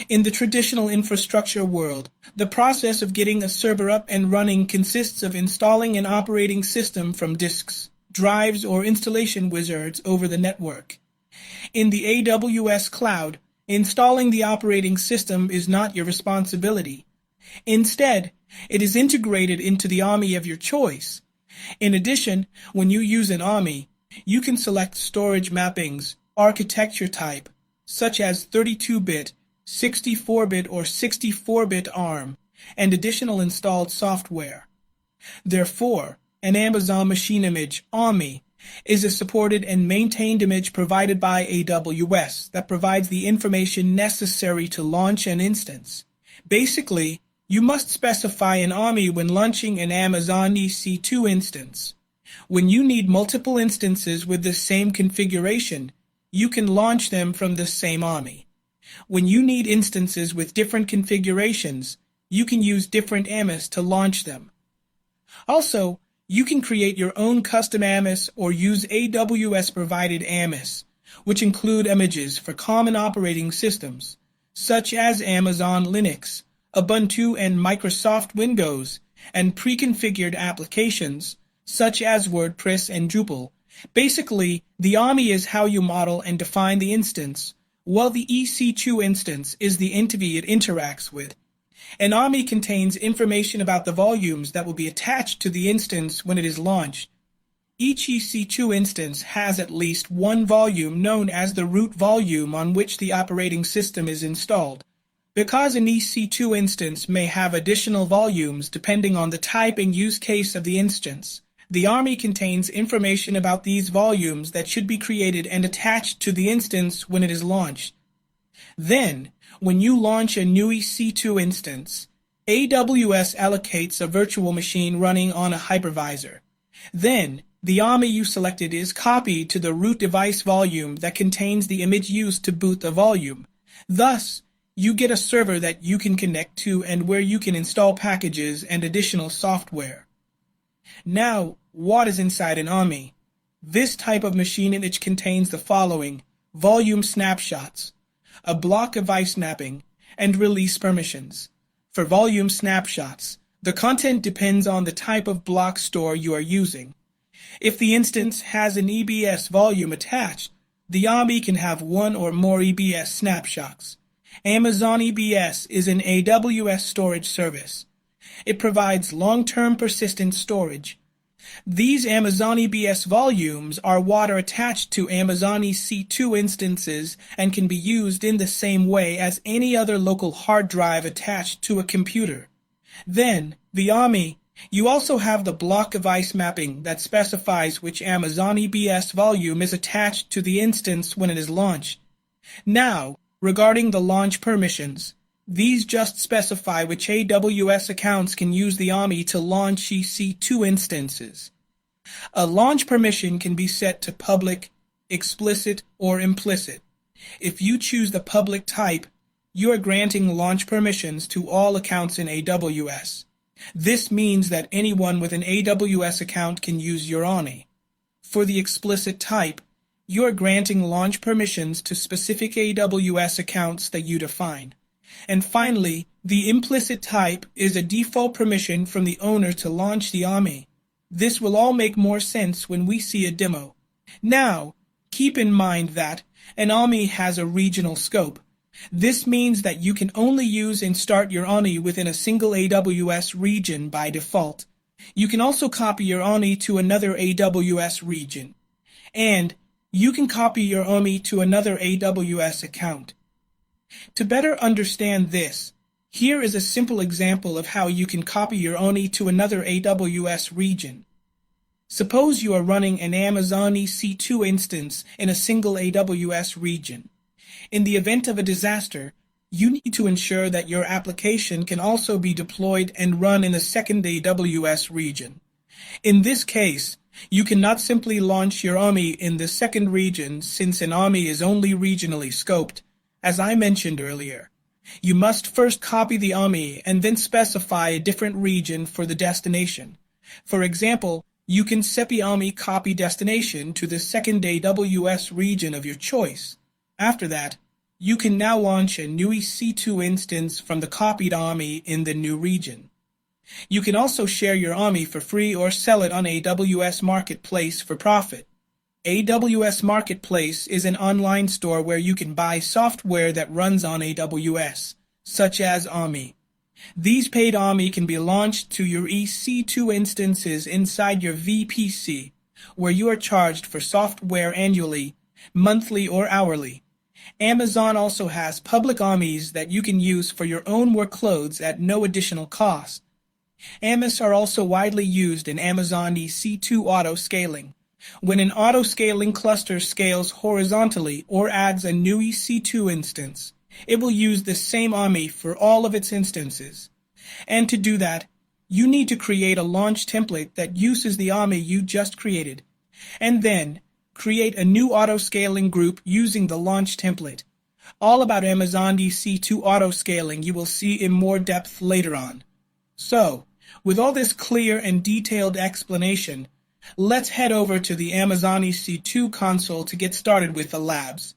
In the traditional infrastructure world, the process of getting a server up and running consists of installing an operating system from disks, drives, or installation wizards over the network. In the AWS cloud, installing the operating system is not your responsibility. Instead, it is integrated into the AMI of your choice. In addition, when you use an AMI, you can select storage mappings, architecture type, such as 32-bit, 64-bit, or 64-bit ARM, and additional installed software. Therefore, an Amazon Machine Image, AMI, is a supported and maintained image provided by AWS that provides the information necessary to launch an instance. Basically, you must specify an AMI when launching an Amazon EC2 instance. When you need multiple instances with the same configuration, you can launch them from the same AMI. When you need instances with different configurations, you can use different AMIs to launch them. Also, you can create your own custom AMIs or use AWS-provided AMIs, which include images for common operating systems, such as Amazon Linux, Ubuntu, and Microsoft Windows, and pre-configured applications, such as WordPress and Drupal. Basically, the AMI is how you model and define the instance, while the EC2 instance is the entity it interacts with. An AMI contains information about the volumes that will be attached to the instance when it is launched. Each EC2 instance has at least one volume known as the root volume on which the operating system is installed. Because an EC2 instance may have additional volumes depending on the type and use case of the instance, the AMI contains information about these volumes that should be created and attached to the instance when it is launched. Then, when you launch a new EC2 instance, AWS allocates a virtual machine running on a hypervisor. Then, the AMI you selected is copied to the root device volume that contains the image used to boot the volume. Thus, you get a server that you can connect to and where you can install packages and additional software. Now, what is inside an AMI? This type of machine image contains the following: volume snapshots, a block device mapping, and release permissions. For volume snapshots, the content depends on the type of block store you are using. If the instance has an EBS volume attached, the AMI can have one or more EBS snapshots. Amazon EBS is an AWS storage service. It provides long-term persistent storage. These Amazon EBS volumes are what are attached to Amazon EC2 instances and can be used in the same way as any other local hard drive attached to a computer. Then, the AMI, you also have the block device mapping that specifies which Amazon EBS volume is attached to the instance when it is launched. Now, regarding the launch permissions, these just specify which AWS accounts can use the AMI to launch EC2 instances. A launch permission can be set to public, explicit, or implicit. If you choose the public type, you are granting launch permissions to all accounts in AWS. This means that anyone with an AWS account can use your AMI. For the explicit type, you are granting launch permissions to specific AWS accounts that you define. And finally, the implicit type is a default permission from the owner to launch the AMI. This will all make more sense when we see a demo. Now, keep in mind that an AMI has a regional scope. This means that you can only use and start your AMI within a single AWS region by default. You can also copy your AMI to another AWS region. And you can copy your AMI to another AWS account. To better understand this, here is a simple example of how you can copy your AMI to another AWS region. Suppose you are running an Amazon EC2 instance in a single AWS region. In the event of a disaster, you need to ensure that your application can also be deployed and run in a second AWS region. In this case, you cannot simply launch your AMI in the second region since an AMI is only regionally scoped. As I mentioned earlier, you must first copy the AMI and then specify a different region for the destination. For example, you can set the AMI copy destination to the second AWS region of your choice. After that, You can now launch a new EC2 instance from the copied AMI in the new region. You can also share your AMI for free or sell it on AWS Marketplace for profit. AWS Marketplace is an online store where you can buy software that runs on AWS, such as AMI. These paid AMI can be launched to your EC2 instances inside your VPC, where you are charged for software annually, monthly, or hourly. Amazon also has public AMIs that you can use for your own workloads at no additional cost. AMIs are also widely used in Amazon EC2 auto-scaling. When an auto-scaling cluster scales horizontally or adds a new EC2 instance, it will use the same AMI for all of its instances. And to do that, you need to create a launch template that uses the AMI you just created, and then create a new auto-scaling group using the launch template. All about Amazon EC2 auto-scaling you will see in more depth later on. So, with all this clear and detailed explanation, let's head over to the Amazon EC2 console to get started with the labs.